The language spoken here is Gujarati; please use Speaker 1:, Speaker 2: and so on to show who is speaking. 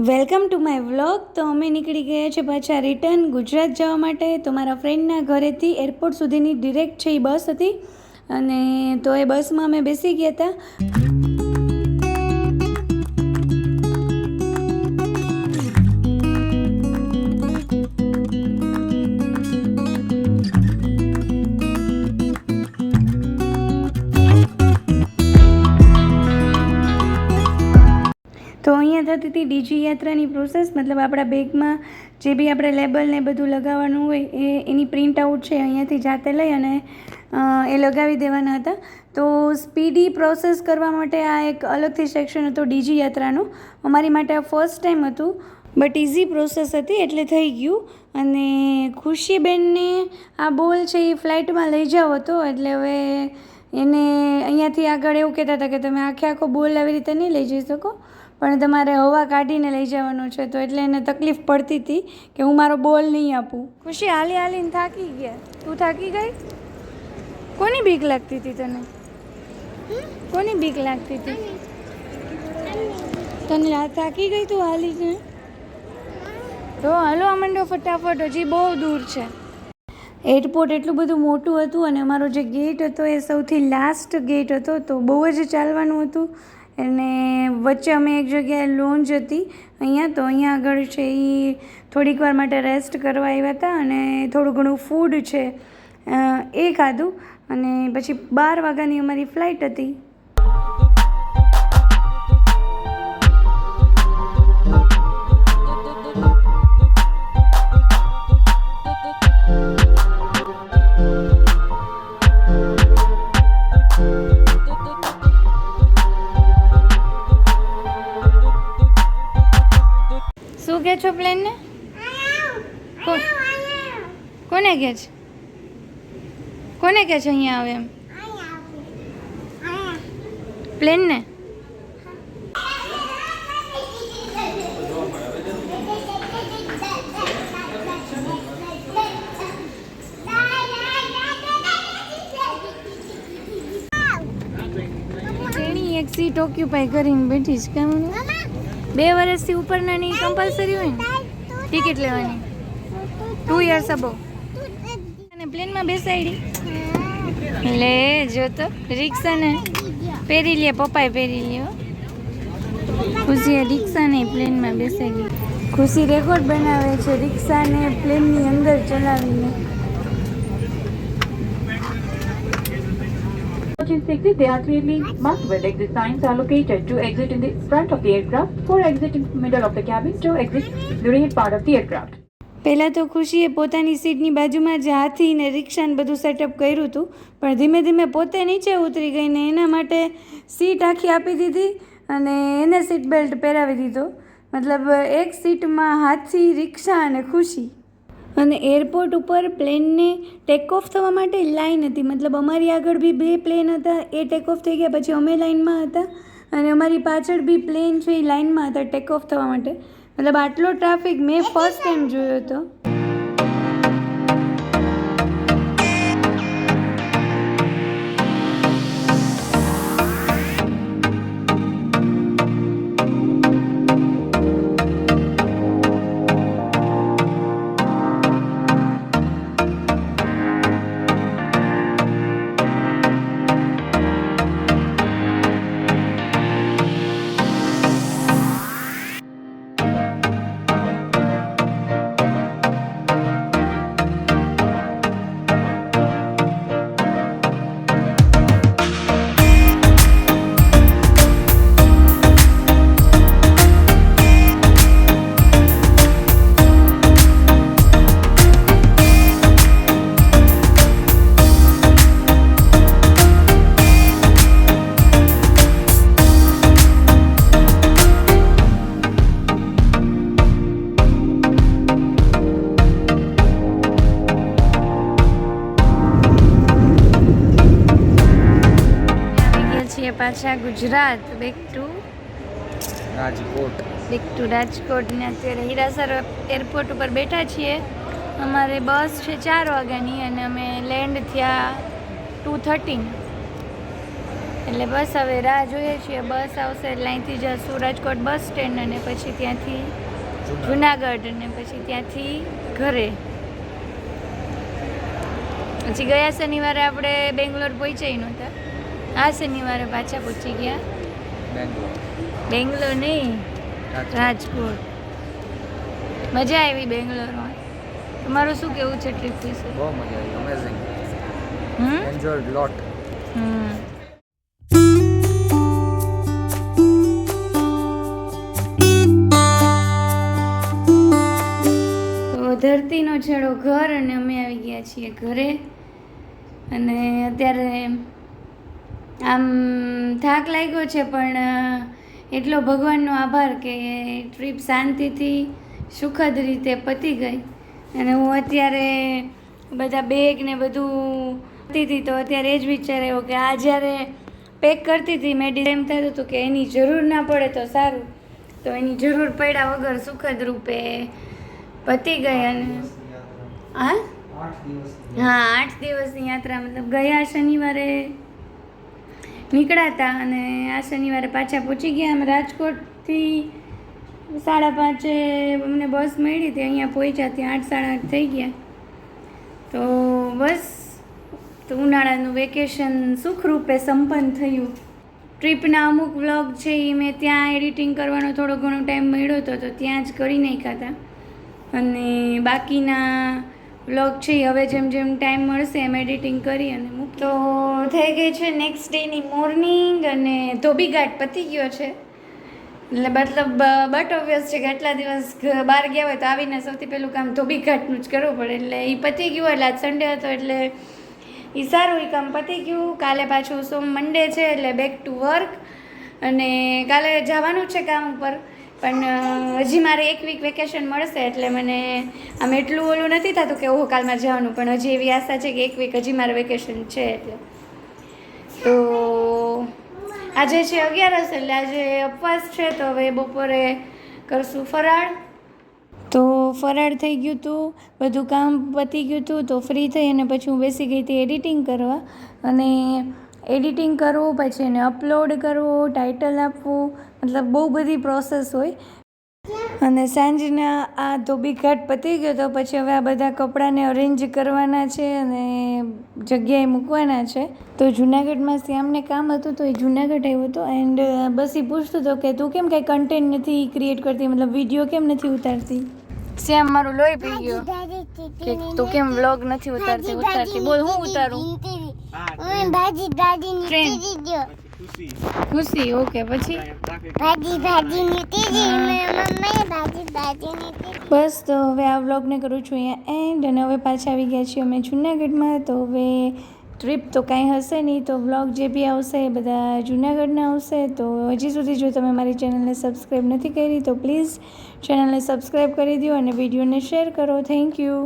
Speaker 1: Welcome to my vlog. તો અમે નીકળી ગયા છે પાછા રિટર્ન ગુજરાત જવા માટે. તો મારા ફ્રેન્ડના ઘરેથી એરપોર્ટ સુધીની ડિરેક્ટ છે એ બસ હતી, અને તો એ બસમાં અમે બેસી ગયા હતા. તો અહીંયા થતી હતી ડીજી યાત્રાની પ્રોસેસ, મતલબ આપણા બેગમાં જે બી આપણે લેબલ ને બધું લગાવવાનું હોય એની પ્રિન્ટ આઉટ છે અહીંયાથી જાતે લઈ અને એ લગાવી દેવાના હતા. તો સ્પીડી પ્રોસેસ કરવા માટે આ એક અલગથી સેક્શન હતો ડીજી યાત્રાનો. અમારી માટે આ ફર્સ્ટ ટાઈમ હતું, બટ ઇઝી પ્રોસેસ હતી એટલે થઈ ગયું. અને ખુશીબેનને આ બોલ છે એ ફ્લાઇટમાં લઈ જાવ હતો, એટલે હવે એને અહીંયાથી આગળ એવું કહેતા હતા કે તમે આખો બોલ આવી રીતે નહીં લઈ જઈ શકો, પણ તમારે હવા કાઢીને લઈ જવાનું છે. તો એટલે એને તકલીફ પડતી હતી કે હું મારો બોલ નહીં આપું. ખુશી હાલી હાલીને થાકી ગયા. તું થાકી ગઈ? કોની બીક લાગતી હતી તને? કોની બીક લાગતી હતી તને? થાકી ગઈ તું હાલીને? તો હાલો મંડો ફટાફટ, હજી બહુ દૂર છે. એરપોર્ટ એટલું બધું મોટું હતું અને અમારો જે ગેટ હતો એ સૌથી લાસ્ટ ગેટ હતો, તો બહુ જ ચાલવાનું હતું. અને વચ્ચે અમે એક જગ્યાએ લોન્જ હતી અહીંયા, તો અહીંયા આગળ છે એ થોડીક વાર માટે રેસ્ટ કરવા આવ્યા હતા અને થોડું ઘણું ફૂડ છે એ ખાધું. અને પછી 12 વાગ્યાની અમારી ફ્લાઇટ હતી. શું કહે છો પ્લેનને? કોને કહે છે? કોને કહે છે અહીંયા આવે એમ? પ્લેનને? એક સીટ ઓક્યુપાય કરીને બેઠી છે. કેમ 2 વર્ષથી ઉપરનાની કમ્પલસરી હોય ને ટિકિટ લેવાની, 2 years અબો. અને પ્લેનમાં બેસાડી લે જો તો રિક્ષાને પહેરી લે, પપ્પાએ પહેરી લ્યો. ખુશી રિક્ષાને પ્લેનમાં બેસાડી. ખુશી રેકોર્ડ બનાવે છે રિક્ષાને પ્લેનની અંદર ચલાવીને.
Speaker 2: Exit, they are clearly marked with exit signs are located. To exit in the front of the aircraft, for exit in the middle of the cabin, to exit the rear part of the aircraft.
Speaker 1: પહેલાં તો ખુશીએ પોતાની સીટની બાજુમાં જ હાથીને રિક્ષાને બધું સેટઅપ કર્યું હતું, પણ ધીમે ધીમે પોતે નીચે ઉતરી ગઈને એના માટે સીટ આખી આપી દીધી અને એને સીટ બેલ્ટ પહેરાવી દીધો. મતલબ એક સીટમાં હાથી, રિક્ષા અને ખુશી. અને એરપોર્ટ ઉપર પ્લેનને ટેક ઓફ થવા માટે લાઈન હતી, મતલબ અમારી આગળ બી 2 પ્લેન હતા, એ ટેક ઓફ થઈ ગયા પછી અમે લાઈનમાં હતા, અને અમારી પાછળ બી પ્લેન છે એ લાઈનમાં હતા ટેક ઓફ થવા માટે. મતલબ આટલો ટ્રાફિક મેં ફર્સ્ટ ટાઈમ જોયો હતો. પાછા ગુજરાત, બેક ટુ રાજકોટ. ને અત્યારે હીરાસર એરપોર્ટ ઉપર બેઠા છીએ. અમારે બસ છે 4 વાગ્યાની અને અમે લેન્ડ થયા 2:13. એટલે બસ હવે રાહ જોઈએ છીએ, બસ આવશે એટલે અહીંથી જશું રાજકોટ બસ સ્ટેન્ડ અને પછી ત્યાંથી જુનાગઢ અને પછી ત્યાંથી ઘરે. પછી ગયા શનિવારે આપણે બેંગ્લોર પહોંચાઈ નહોતા, આ શનિવારે પાછા પહોંચી ગયા બેંગ્લોર નહીં રાજકોટ. મજા આવી બેંગ્લોરમાં. તમારું શું કેવું છે ટ્રીપ વિશે?
Speaker 3: બહુ મજા આવી, અમેઝિંગ, એન્જોયડ લોટ.
Speaker 1: તો ધરતીનો છેડો ઘર અને અમે આવી ગયા છીએ ઘરે. અને અત્યારે આમ થાક લાગ્યો છે પણ એટલો ભગવાનનો આભાર કે ટ્રીપ શાંતિથી સુખદ રીતે પતી ગઈ. અને હું અત્યારે બધા બેગ ને બધું કરતી હતી તો અત્યારે એ જ વિચાર આવ્યો કે આ જ્યારે પેક કરતી હતી મેં એમ થતું હતું કે એની જરૂર ના પડે તો સારું, તો એની જરૂર પડ્યા વગર સુખદ રૂપે પતી ગઈ. અને હા 8 દિવસની યાત્રા, મતલબ ગયા શનિવારે નીકળ્યા હતા અને આ શનિવારે પાછા પહોંચી ગયા. અમે રાજકોટથી 5:30 અમને બસ મળી હતી, અહીંયા પહોંચ્યા ત્યાં 8 સાડા 8 થઈ ગયા. તો બસ, તો ઉનાળાનું વેકેશન સુખરૂપે સંપન્ન થયું. ટ્રીપના અમુક વ્લોગ છે એ મેં ત્યાં એડિટિંગ કરવાનો થોડો ઘણો ટાઈમ મળ્યો હતો તો ત્યાં જ કરી નાખ્યા હતા. અને બાકીના વ્લોગ છે એ હવે જેમ જેમ ટાઈમ મળશે એમ એડિટિંગ કરી અને તો થઈ ગઈ છે નેક્સ્ટ ડેની મોર્નિંગ અને ધોબીઘાટ પતી ગયો છે. એટલે મતલબ બટ ઓબ્વિયસ છે કે આટલા દિવસ બહાર ગયા હોય તો આવીને સૌથી પહેલું કામ ધોબીઘાટનું જ કરવું પડે. એટલે એ પતી ગયું. એટલે આજ સન્ડે હતો એટલે એ સારું, એ કામ પતી ગયું. કાલે પાછું મંડે છે એટલે બેક ટુ વર્ક. અને કાલે જવાનું છે કામ ઉપર પણ હજી મારે 1 વીક વેકેશન મળશે એટલે મને આમ એટલું ઓલું નથી થતું કે ઓહો કાલમાં જવાનું, પણ હજી એવી આશા છે કે 1 વીક હજી મારે વેકેશન છે. એટલે તો આજે છે 11 એટલે આજે ઉપવાસ છે તો હવે બપોરે કરશું ફરાળ. તો ફરાળ થઈ ગયું હતું, બધું કામ પતી ગયું હતું તો ફ્રી થઈ અને પછી હું બેસી ગઈ હતી એડિટિંગ કરવા. અને એડિટિંગ કરવું, પછી એને અપલોડ કરવું, ટાઇટલ આપવું, મતલબ બહુ બધી પ્રોસેસ હોય. અને સાંજના આ ધોબીઘાટ પતી ગયો તો પછી હવે આ બધા કપડાંને અરેન્જ કરવાના છે અને જગ્યાએ મૂકવાના છે. તો જુનાગઢમાં શ્યામને કામ હતું તો એ જુનાગઢ આવ્યો હતો એન્ડ બસ એ પૂછતો હતો કે તું કેમ કાંઈ કન્ટેન્ટ નથી ક્રિએટ કરતી, મતલબ વિડીયો કેમ નથી ઉતારતી. શ્યામ મારું લોહી પી ગયો કે તું કેમ વ્લોગ નથી ઉતારતી. બોલ હું ઉતારું? ખુશી. ઓકે, પછી બસ તો હવે આ વ્લોગને કરું છું અહીંયા એન્ડ. અને હવે પાછા આવી ગયા છીએ અમે જુનાગઢમાં. તો હવે ટ્રીપ તો કાંઈ હશે નહીં, તો વ્લોગ જે બી આવશે એ બધા જુનાગઢના આવશે. તો હજી સુધી જો તમે મારી ચેનલને સબસ્ક્રાઈબ નથી કરી તો પ્લીઝ ચેનલને સબસ્ક્રાઈબ કરી દો અને વિડીયોને શેર કરો. Thank you.